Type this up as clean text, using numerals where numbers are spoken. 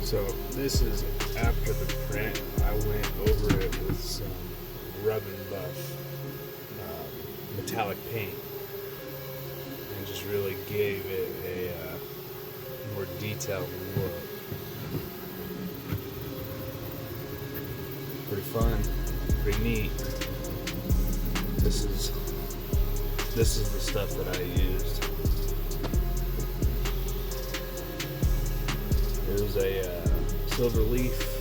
So this is after the print. I went over it with some rub and buff metallic paint and just really gave it a more detailed look. Pretty fun, pretty neat. This is the stuff that I used. It was a silver leaf